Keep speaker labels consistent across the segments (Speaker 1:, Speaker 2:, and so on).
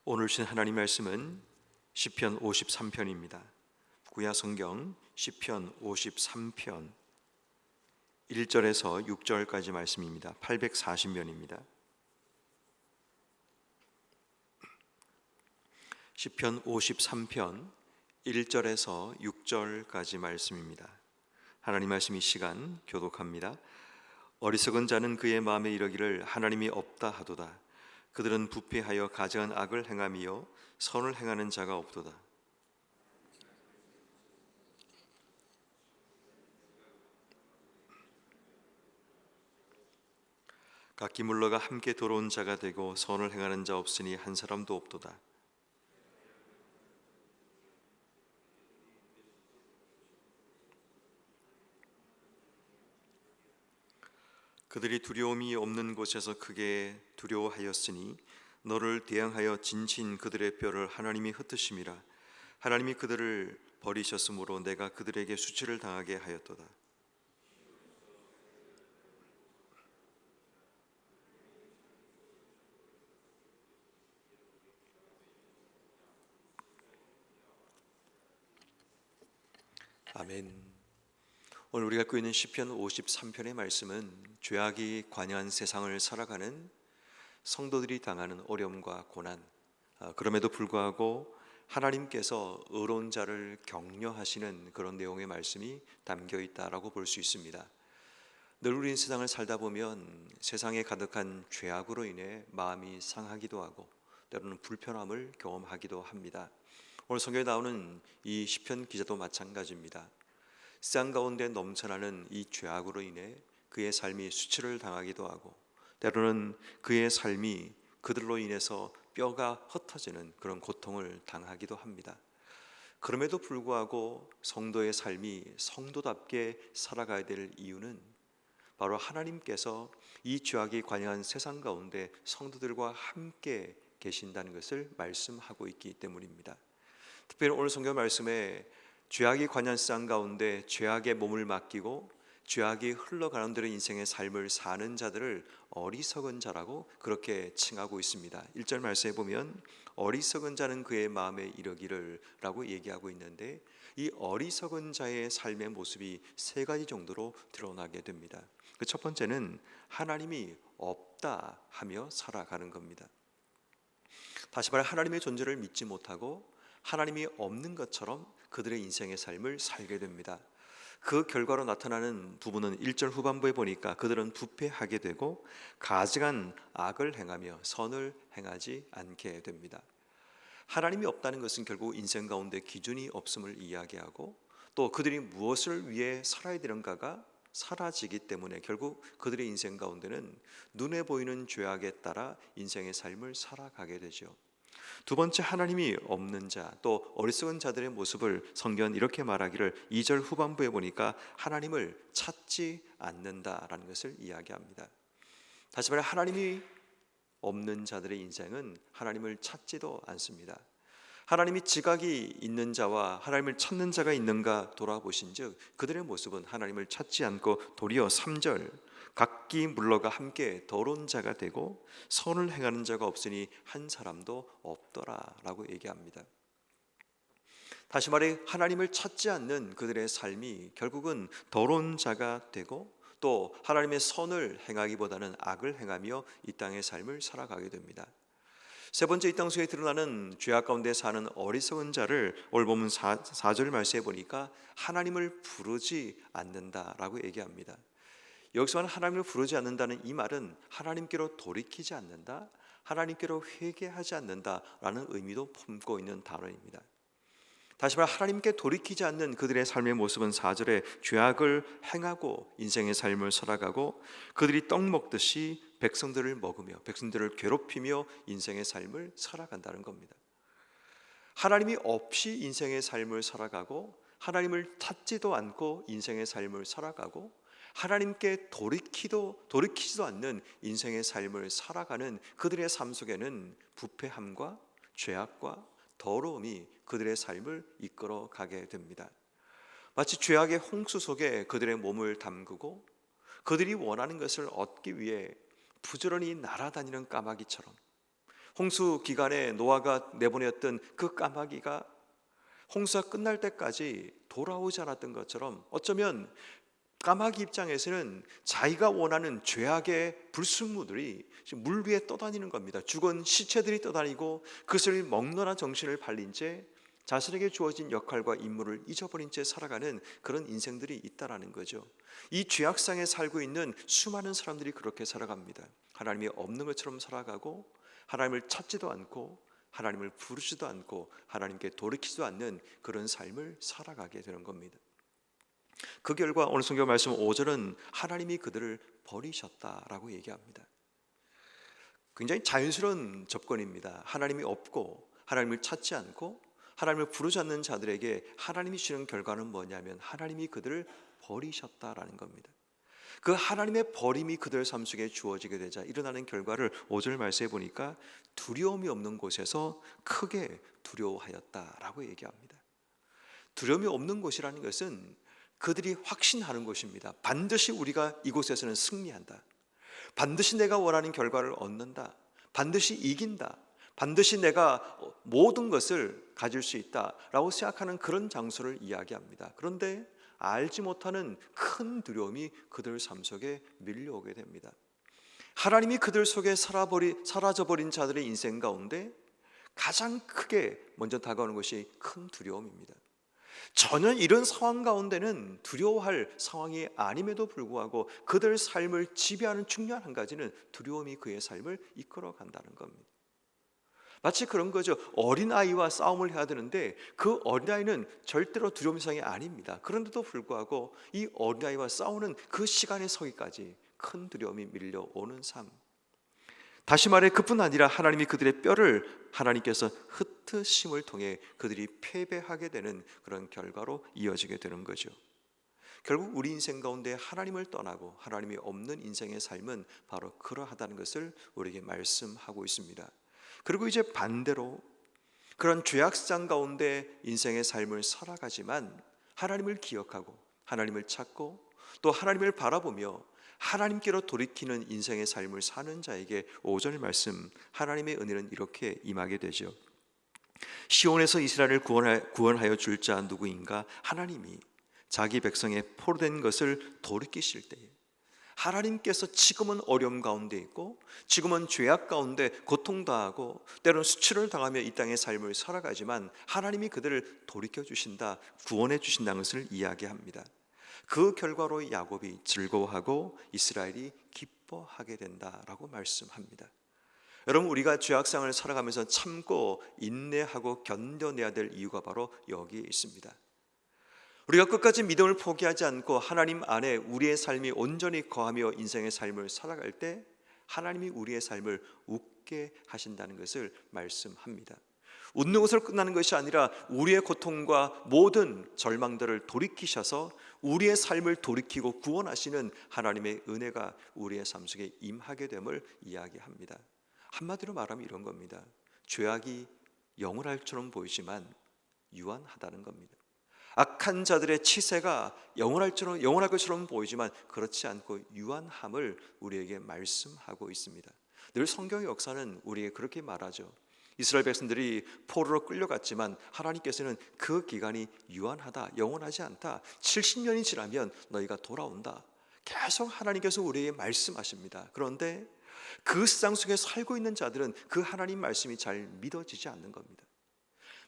Speaker 1: 오늘 주신 하나님 말씀은 시편 53편입니다. 구약 성경 시편 53편 1절에서 6절까지 말씀입니다. 840면입니다. 시편 53편 1절에서 6절까지 말씀입니다. 하나님 말씀 이 시간 교독합니다. 어리석은 자는 그의 마음에 이르기를 하나님이 없다 하도다. 그들은 부패하여 가증한 악을 행하며 선을 행하는 자가 없도다. 각기 물러가 함께 돌아온 자가 되고 선을 행하는 자 없으니 한 사람도 없도다. 그들이 두려움이 없는 곳에서 크게 두려워하였으니 너를 대항하여 진친 그들의 뼈를 하나님이 흩으심이라. 하나님이 그들을 버리셨으므로 내가 그들에게 수치를 당하게 하였도다. 아멘. 오늘 우리가 읽고 있는 시편 53편의 말씀은 죄악이 관여한 세상을 살아가는 성도들이 당하는 어려움과 고난, 그럼에도 불구하고 하나님께서 의로운 자를 격려하시는 그런 내용의 말씀이 담겨 있다라고 볼 수 있습니다. 늘 우리는 세상을 살다 보면 세상에 가득한 죄악으로 인해 마음이 상하기도 하고 때로는 불편함을 경험하기도 합니다. 오늘 성경에 나오는 이 시편 기자도 마찬가지입니다. 세상 가운데 넘쳐나는 이 죄악으로 인해 그의 삶이 수치를 당하기도 하고 때로는 그의 삶이 그들로 인해서 뼈가 흩어지는 그런 고통을 당하기도 합니다. 그럼에도 불구하고 성도의 삶이 성도답게 살아가야 될 이유는 바로 하나님께서 이 죄악이 관여한 세상 가운데 성도들과 함께 계신다는 것을 말씀하고 있기 때문입니다. 특별히 오늘 성경 말씀에 죄악이 관여한 세상 가운데 죄악의 몸을 맡기고 죄악이 흘러가는 대로 인생의 삶을 사는 자들을 어리석은 자라고 그렇게 칭하고 있습니다. 1절 말씀에 보면 어리석은 자는 그의 마음에 이르기를 라고 얘기하고 있는데 이 어리석은 자의 삶의 모습이 세 가지 정도로 드러나게 됩니다. 그 첫 번째는 하나님이 없다 하며 살아가는 겁니다. 다시 말해 하나님의 존재를 믿지 못하고 하나님이 없는 것처럼 그들의 인생의 삶을 살게 됩니다. 그 결과로 나타나는 부분은 1절 후반부에 보니까 그들은 부패하게 되고 가증한 악을 행하며 선을 행하지 않게 됩니다. 하나님이 없다는 것은 결국 인생 가운데 기준이 없음을 이야기하고 또 그들이 무엇을 위해 살아야 되는가가 사라지기 때문에 결국 그들의 인생 가운데는 눈에 보이는 죄악에 따라 인생의 삶을 살아가게 되죠. 두 번째, 하나님이 없는 자, 또 어리석은 자들의 모습을 성경은 이렇게 말하기를 2절 후반부에 보니까 하나님을 찾지 않는다라는 것을 이야기합니다. 다시 말해 하나님이 없는 자들의 인생은 하나님을 찾지도 않습니다. 하나님이 지각이 있는 자와 하나님을 찾는 자가 있는가 돌아보신즉 그들의 모습은 하나님을 찾지 않고 도리어 3절 각기 물러가 함께 더러운 자가 되고 선을 행하는 자가 없으니 한 사람도 없더라 라고 얘기합니다. 다시 말해 하나님을 찾지 않는 그들의 삶이 결국은 더러운 자가 되고 또 하나님의 선을 행하기보다는 악을 행하며 이 땅의 삶을 살아가게 됩니다. 세 번째, 이 땅 속에 드러나는 죄악 가운데 사는 어리석은 자를 오늘 보면 4절 말씀에 보니까 하나님을 부르지 않는다라고 얘기합니다. 여기서는 하나님을 부르지 않는다는 이 말은 하나님께로 돌이키지 않는다, 하나님께로 회개하지 않는다라는 의미도 품고 있는 단어입니다. 다시 말해 하나님께 돌이키지 않는 그들의 삶의 모습은 4절에 죄악을 행하고 인생의 삶을 살아가고 그들이 떡 먹듯이 백성들을 먹으며 백성들을 괴롭히며 인생의 삶을 살아간다는 겁니다. 하나님이 없이 인생의 삶을 살아가고 하나님을 찾지도 않고 인생의 삶을 살아가고 하나님께 돌이키지도 않는 인생의 삶을 살아가는 그들의 삶 속에는 부패함과 죄악과 더러움이 그들의 삶을 이끌어 가게 됩니다. 마치 죄악의 홍수 속에 그들의 몸을 담그고 그들이 원하는 것을 얻기 위해 부지런히 날아다니는 까마귀처럼 홍수 기간에 노아가 내보냈던 그 까마귀가 홍수가 끝날 때까지 돌아오지 않았던 것처럼, 어쩌면 까마귀 입장에서는 자기가 원하는 죄악의 불순물들이 물 위에 떠다니는 겁니다. 죽은 시체들이 떠다니고 그것을 먹노란 정신을 발린 채 자신에게 주어진 역할과 임무를 잊어버린 채 살아가는 그런 인생들이 있다라는 거죠. 이 죄악상에 살고 있는 수많은 사람들이 그렇게 살아갑니다. 하나님이 없는 것처럼 살아가고, 하나님을 찾지도 않고, 하나님을 부르지도 않고, 하나님께 돌이키지도 않는 그런 삶을 살아가게 되는 겁니다. 그 결과 오늘 성경 말씀 5절은 하나님이 그들을 버리셨다라고 얘기합니다. 굉장히 자연스러운 접근입니다. 하나님이 없고 하나님을 찾지 않고 하나님을 부르지 않는 자들에게 하나님이 주는 결과는 뭐냐면 하나님이 그들을 버리셨다라는 겁니다. 그 하나님의 버림이 그들 삶 속에 주어지게 되자 일어나는 결과를 5절 말씀에 보니까 두려움이 없는 곳에서 크게 두려워하였다라고 얘기합니다. 두려움이 없는 곳이라는 것은 그들이 확신하는 것입니다. 반드시 우리가 이곳에서는 승리한다. 반드시 내가 원하는 결과를 얻는다. 반드시 이긴다. 반드시 내가 모든 것을 가질 수 있다라고 생각하는 그런 장소를 이야기합니다. 그런데 알지 못하는 큰 두려움이 그들 삶 속에 밀려오게 됩니다. 하나님이 그들 속에 사라져버린 자들의 인생 가운데 가장 크게 먼저 다가오는 것이 큰 두려움입니다. 전혀 이런 상황 가운데는 두려워할 상황이 아님에도 불구하고 그들 삶을 지배하는 중요한 한 가지는 두려움이 그의 삶을 이끌어 간다는 겁니다. 마치 그런 거죠. 어린아이와 싸움을 해야 되는데 그 어린아이는 절대로 두려움 상이 아닙니다. 그런데도 불구하고 이 어린아이와 싸우는 그 시간에 서기까지 큰 두려움이 밀려오는 삶. 다시 말해 그뿐 아니라 하나님이 그들의 뼈를 하나님께서 흩으심을 통해 그들이 패배하게 되는 그런 결과로 이어지게 되는 거죠. 결국 우리 인생 가운데 하나님을 떠나고 하나님이 없는 인생의 삶은 바로 그러하다는 것을 우리에게 말씀하고 있습니다. 그리고 이제 반대로 그런 죄악상 가운데 인생의 삶을 살아가지만 하나님을 기억하고 하나님을 찾고 또 하나님을 바라보며 하나님께로 돌이키는 인생의 삶을 사는 자에게 5절 말씀 하나님의 은혜는 이렇게 임하게 되죠. 시온에서 이스라엘을 구원하여 줄 자 누구인가? 하나님이 자기 백성의 포로된 것을 돌이키실 때에 하나님께서 지금은 어려움 가운데 있고 지금은 죄악 가운데 고통당하고 때로는 수치를 당하며 이 땅의 삶을 살아가지만 하나님이 그들을 돌이켜 주신다, 구원해 주신다는 것을 이야기합니다. 그 결과로 야곱이 즐거워하고 이스라엘이 기뻐하게 된다라고 말씀합니다. 여러분, 우리가 죄악상을 살아가면서 참고 인내하고 견뎌내야 될 이유가 바로 여기에 있습니다. 우리가 끝까지 믿음을 포기하지 않고 하나님 안에 우리의 삶이 온전히 거하며 인생의 삶을 살아갈 때 하나님이 우리의 삶을 웃게 하신다는 것을 말씀합니다. 웃는 것으로 끝나는 것이 아니라 우리의 고통과 모든 절망들을 돌이키셔서 우리의 삶을 돌이키고 구원하시는 하나님의 은혜가 우리의 삶 속에 임하게 됨을 이야기합니다. 한마디로 말하면 이런 겁니다. 죄악이 영원할 처럼 보이지만 유한하다는 겁니다. 악한 자들의 치세가 영원할 것처럼 보이지만 그렇지 않고 유한함을 우리에게 말씀하고 있습니다. 늘 성경의 역사는 우리에게 그렇게 말하죠. 이스라엘 백성들이 포로로 끌려갔지만 하나님께서는 그 기간이 유한하다, 영원하지 않다. 70년이 지나면 너희가 돌아온다. 계속 하나님께서 우리에게 말씀하십니다. 그런데 그 세상 속에 살고 있는 자들은 그 하나님 말씀이 잘 믿어지지 않는 겁니다.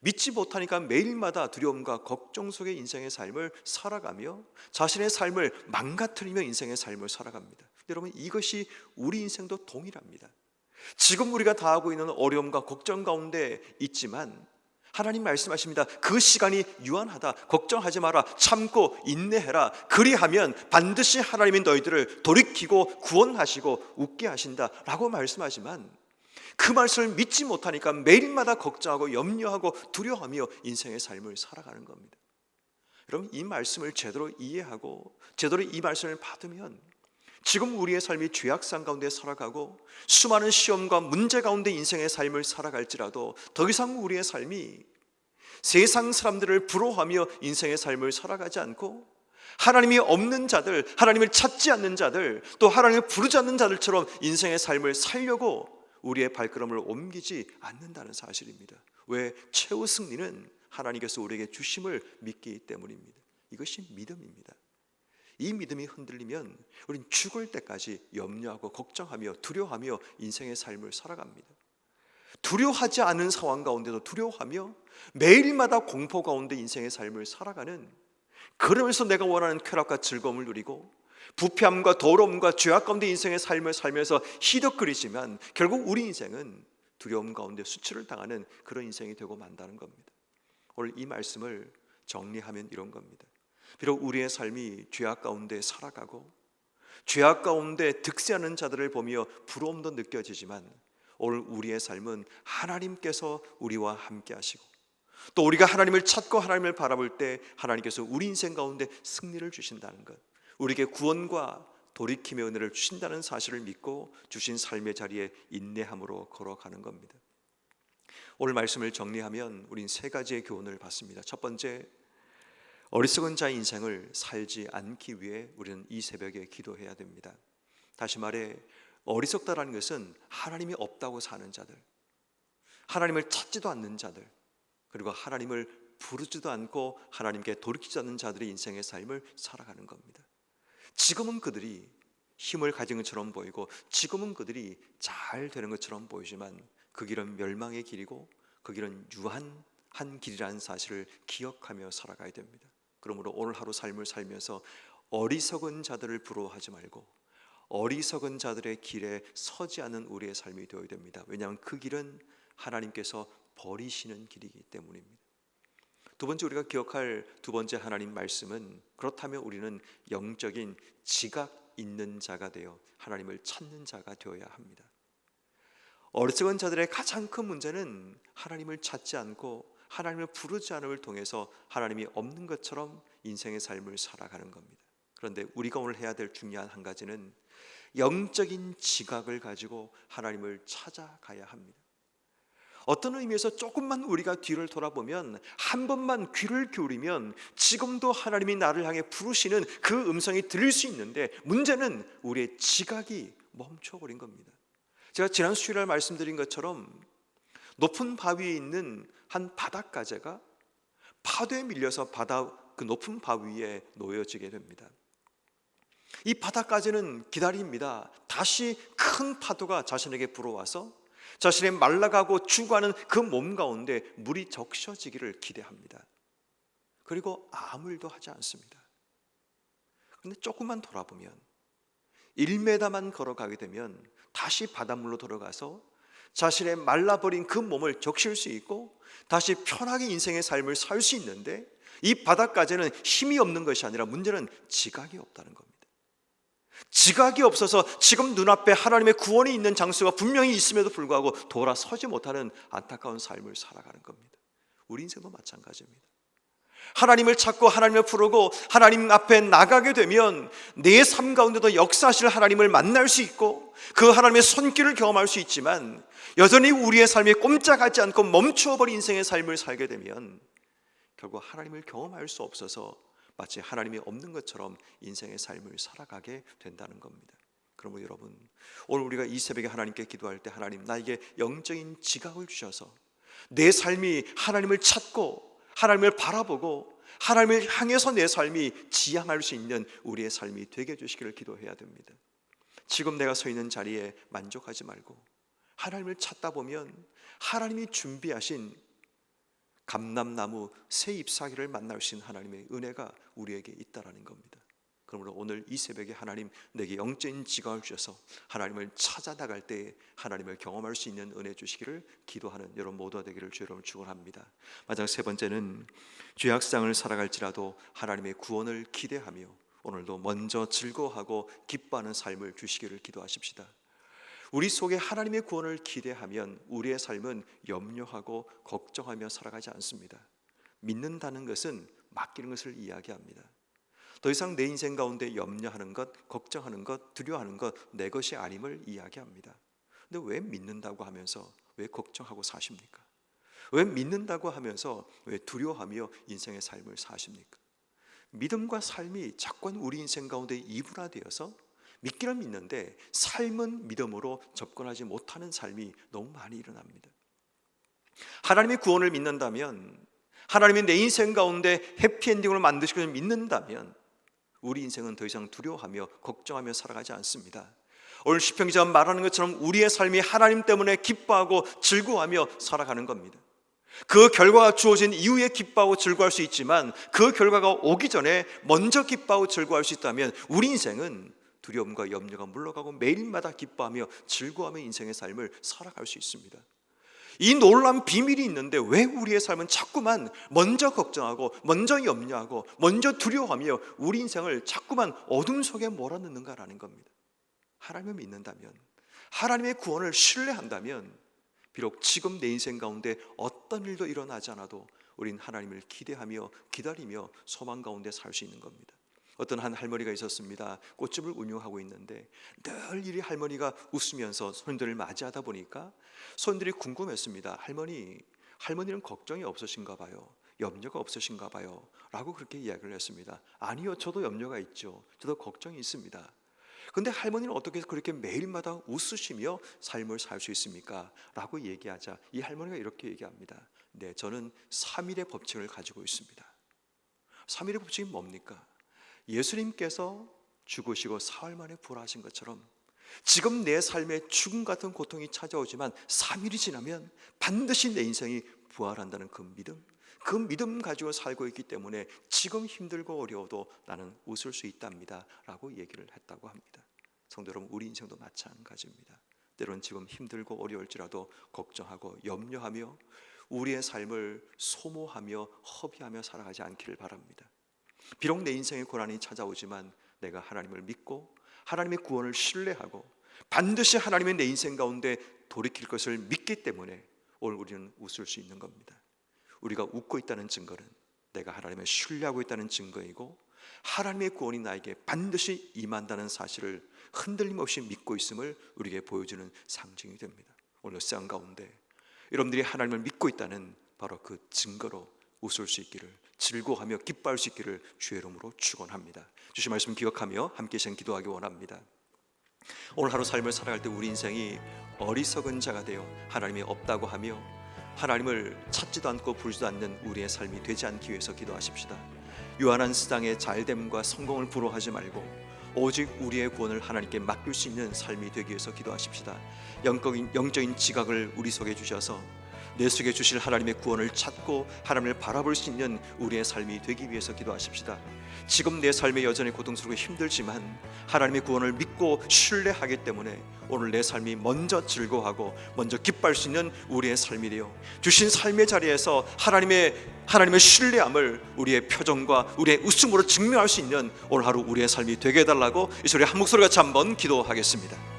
Speaker 1: 믿지 못하니까 매일마다 두려움과 걱정 속의 인생의 삶을 살아가며 자신의 삶을 망가뜨리며 인생의 삶을 살아갑니다. 여러분, 이것이 우리 인생도 동일합니다. 지금 우리가 당하고 있는 어려움과 걱정 가운데 있지만 하나님 말씀하십니다. 그 시간이 유한하다. 걱정하지 마라. 참고 인내해라. 그리하면 반드시 하나님이 너희들을 돌이키고 구원하시고 웃게 하신다 라고 말씀하지만 그 말씀을 믿지 못하니까 매일마다 걱정하고 염려하고 두려워하며 인생의 삶을 살아가는 겁니다. 여러분, 이 말씀을 제대로 이해하고 제대로 이 말씀을 받으면 지금 우리의 삶이 죄악상 가운데 살아가고 수많은 시험과 문제 가운데 인생의 삶을 살아갈지라도 더 이상 우리의 삶이 세상 사람들을 부러워하며 인생의 삶을 살아가지 않고 하나님이 없는 자들, 하나님을 찾지 않는 자들, 또 하나님을 부르지 않는 자들처럼 인생의 삶을 살려고 우리의 발걸음을 옮기지 않는다는 사실입니다. 왜? 최후 승리는 하나님께서 우리에게 주심을 믿기 때문입니다. 이것이 믿음입니다. 이 믿음이 흔들리면 우린 죽을 때까지 염려하고 걱정하며 두려워하며 인생의 삶을 살아갑니다. 두려워하지 않은 상황 가운데도 두려워하며 매일마다 공포 가운데 인생의 삶을 살아가는, 그러면서 내가 원하는 쾌락과 즐거움을 누리고 부패함과 더러움과 죄악 가운데 인생의 삶을 살면서 희덕거리지만 결국 우리 인생은 두려움 가운데 수치를 당하는 그런 인생이 되고 만다는 겁니다. 오늘 이 말씀을 정리하면 이런 겁니다. 비록 우리의 삶이 죄악 가운데 살아가고 죄악 가운데 득세하는 자들을 보며 부러움도 느껴지지만 오늘 우리의 삶은 하나님께서 우리와 함께 하시고 또 우리가 하나님을 찾고 하나님을 바라볼 때 하나님께서 우리 인생 가운데 승리를 주신다는 것, 우리에게 구원과 돌이킴의 은혜를 주신다는 사실을 믿고 주신 삶의 자리에 인내함으로 걸어가는 겁니다. 오늘 말씀을 정리하면 우린 세 가지의 교훈을 받습니다. 첫 번째, 어리석은 자의 인생을 살지 않기 위해 우리는 이 새벽에 기도해야 됩니다. 다시 말해 어리석다라는 것은 하나님이 없다고 사는 자들, 하나님을 찾지도 않는 자들, 그리고 하나님을 부르지도 않고 하나님께 돌이키지 않는 자들의 인생의 삶을 살아가는 겁니다. 지금은 그들이 힘을 가진 것처럼 보이고 지금은 그들이 잘 되는 것처럼 보이지만 그 길은 멸망의 길이고 그 길은 유한한 길이라는 사실을 기억하며 살아가야 됩니다. 그러므로 오늘 하루 삶을 살면서 어리석은 자들을 부러워하지 말고 어리석은 자들의 길에 서지 않는 우리의 삶이 되어야 됩니다. 왜냐하면 그 길은 하나님께서 버리시는 길이기 때문입니다. 두 번째, 우리가 기억할 두 번째 하나님 말씀은, 그렇다면 우리는 영적인 지각 있는 자가 되어 하나님을 찾는 자가 되어야 합니다. 어리석은 자들의 가장 큰 문제는 하나님을 찾지 않고 하나님을 부르지 않음을 통해서 하나님이 없는 것처럼 인생의 삶을 살아가는 겁니다. 그런데 우리가 오늘 해야 될 중요한 한 가지는 영적인 지각을 가지고 하나님을 찾아가야 합니다. 어떤 의미에서 조금만 우리가 뒤를 돌아보면, 한 번만 귀를 기울이면 지금도 하나님이 나를 향해 부르시는 그 음성이 들릴 수 있는데, 문제는 우리의 지각이 멈춰버린 겁니다. 제가 지난 수요일에 말씀드린 것처럼 높은 바위에 있는 한 바닷가재가 파도에 밀려서 그 높은 바위에 놓여지게 됩니다. 이 바닷가재는 기다립니다. 다시 큰 파도가 자신에게 불어와서 자신의 말라가고 죽어가는 그 몸 가운데 물이 적셔지기를 기대합니다. 그리고 아무 일도 하지 않습니다. 그런데 조금만 돌아보면 1m만 걸어가게 되면 다시 바닷물로 들어가서 자신의 말라버린 그 몸을 적실 수 있고 다시 편하게 인생의 삶을 살 수 있는데, 이 바닷가재는 힘이 없는 것이 아니라 문제는 지각이 없다는 겁니다. 지각이 없어서 지금 눈앞에 하나님의 구원이 있는 장소가 분명히 있음에도 불구하고 돌아서지 못하는 안타까운 삶을 살아가는 겁니다. 우리 인생도 마찬가지입니다. 하나님을 찾고 하나님을 부르고 하나님 앞에 나가게 되면 내 삶 가운데도 역사하실 하나님을 만날 수 있고 그 하나님의 손길을 경험할 수 있지만, 여전히 우리의 삶이 꼼짝하지 않고 멈추어버린 인생의 삶을 살게 되면 결국 하나님을 경험할 수 없어서 마치 하나님이 없는 것처럼 인생의 삶을 살아가게 된다는 겁니다. 그러므로 여러분, 오늘 우리가 이 새벽에 하나님께 기도할 때, 하나님 나에게 영적인 지각을 주셔서 내 삶이 하나님을 찾고 하나님을 바라보고 하나님을 향해서 내 삶이 지향할 수 있는 우리의 삶이 되게 해주시기를 기도해야 됩니다. 지금 내가 서 있는 자리에 만족하지 말고 하나님을 찾다 보면 하나님이 준비하신 감람나무 새 잎사귀를 만날 수 있는 하나님의 은혜가 우리에게 있다라는 겁니다. 그러므로 오늘 이 새벽에 하나님 내게 영적인 지각을 주셔서 하나님을 찾아 나갈 때 하나님을 경험할 수 있는 은혜 주시기를 기도하는 여러분 모두가 되기를 주 여러분 축원합니다. 마지막 세 번째는 죄악상을 살아갈지라도 하나님의 구원을 기대하며 오늘도 먼저 즐거워하고 기뻐하는 삶을 주시기를 기도하십시다. 우리 속에 하나님의 구원을 기대하면 우리의 삶은 염려하고 걱정하며 살아가지 않습니다. 믿는다는 것은 맡기는 것을 이야기합니다. 더 이상 내 인생 가운데 염려하는 것, 걱정하는 것, 두려워하는 것 내 것이 아님을 이야기합니다. 근데 왜 믿는다고 하면서 왜 걱정하고 사십니까? 왜 믿는다고 하면서 왜 두려워하며 인생의 삶을 사십니까? 믿음과 삶이 자꾸 우리 인생 가운데 이분화되어서 믿기는 믿는데 삶은 믿음으로 접근하지 못하는 삶이 너무 많이 일어납니다. 하나님의 구원을 믿는다면, 하나님이 내 인생 가운데 해피엔딩을 만드시고 믿는다면 우리 인생은 더 이상 두려워하며 걱정하며 살아가지 않습니다. 오늘 시편 기자가 말하는 것처럼 우리의 삶이 하나님 때문에 기뻐하고 즐거워하며 살아가는 겁니다. 그 결과가 주어진 이후에 기뻐하고 즐거워할 수 있지만 그 결과가 오기 전에 먼저 기뻐하고 즐거워할 수 있다면 우리 인생은 두려움과 염려가 물러가고 매일마다 기뻐하며 즐거워하며 인생의 삶을 살아갈 수 있습니다. 이 놀라운 비밀이 있는데 왜 우리의 삶은 자꾸만 먼저 걱정하고 먼저 염려하고 먼저 두려워하며 우리 인생을 자꾸만 어둠 속에 몰아넣는가라는 겁니다. 하나님을 믿는다면, 하나님의 구원을 신뢰한다면 비록 지금 내 인생 가운데 어떤 일도 일어나지 않아도 우린 하나님을 기대하며 기다리며 소망 가운데 살 수 있는 겁니다. 어떤 한 할머니가 있었습니다. 꽃집을 운영하고 있는데 늘 이리 할머니가 웃으면서 손님들을 맞이하다 보니까 손님들이 궁금했습니다. 할머니는 걱정이 없으신가 봐요. 염려가 없으신가 봐요. 라고 그렇게 이야기를 했습니다. 아니요, 저도 염려가 있죠. 저도 걱정이 있습니다. 근데 할머니는 어떻게 그렇게 매일마다 웃으시며 삶을 살 수 있습니까? 라고 얘기하자 이 할머니가 이렇게 얘기합니다. 네, 저는 3일의 법칙을 가지고 있습니다. 3일의 법칙이 뭡니까? 예수님께서 죽으시고 사흘 만에 부활하신 것처럼 지금 내 삶에 죽음 같은 고통이 찾아오지만 3일이 지나면 반드시 내 인생이 부활한다는 그 믿음 가지고 살고 있기 때문에 지금 힘들고 어려워도 나는 웃을 수 있답니다 라고 얘기를 했다고 합니다. 성도 여러분, 우리 인생도 마찬가지입니다. 때로는 지금 힘들고 어려울지라도 걱정하고 염려하며 우리의 삶을 소모하며 허비하며 살아가지 않기를 바랍니다. 비록 내 인생에 고난이 찾아오지만 내가 하나님을 믿고 하나님의 구원을 신뢰하고 반드시 하나님의 내 인생 가운데 돌이킬 것을 믿기 때문에 오늘 우리는 웃을 수 있는 겁니다. 우리가 웃고 있다는 증거는 내가 하나님을 신뢰하고 있다는 증거이고 하나님의 구원이 나에게 반드시 임한다는 사실을 흔들림 없이 믿고 있음을 우리에게 보여주는 상징이 됩니다. 오늘 시간 가운데 여러분들이 하나님을 믿고 있다는 바로 그 증거로 웃을 수 있기를, 즐거워하며 기뻐할 수 있기를 주의 이름으로 축원합니다. 주신 말씀 기억하며 함께 시간 기도하기 원합니다. 오늘 하루 삶을 살아갈 때 우리 인생이 어리석은 자가 되어 하나님이 없다고 하며 하나님을 찾지도 않고 부르지도 않는 우리의 삶이 되지 않기 위해서 기도하십시다. 유한한 세상의 잘됨과 성공을 부러워하지 말고 오직 우리의 구원을 하나님께 맡길 수 있는 삶이 되기 위해서 기도하십시다. 영적인 지각을 우리 속에 주셔서 내 속에 주실 하나님의 구원을 찾고 하나님을 바라볼 수 있는 우리의 삶이 되기 위해서 기도하십시다. 지금 내 삶에 여전히 고통스럽고 힘들지만 하나님의 구원을 믿고 신뢰하기 때문에 오늘 내 삶이 먼저 즐거워하고 먼저 기뻐할 수 있는 우리의 삶이 되어 주신 삶의 자리에서 하나님의 신뢰함을 우리의 표정과 우리의 웃음으로 증명할 수 있는 오늘 하루 우리의 삶이 되게 해달라고 이 소리 한 목소리 같이 한번 기도하겠습니다.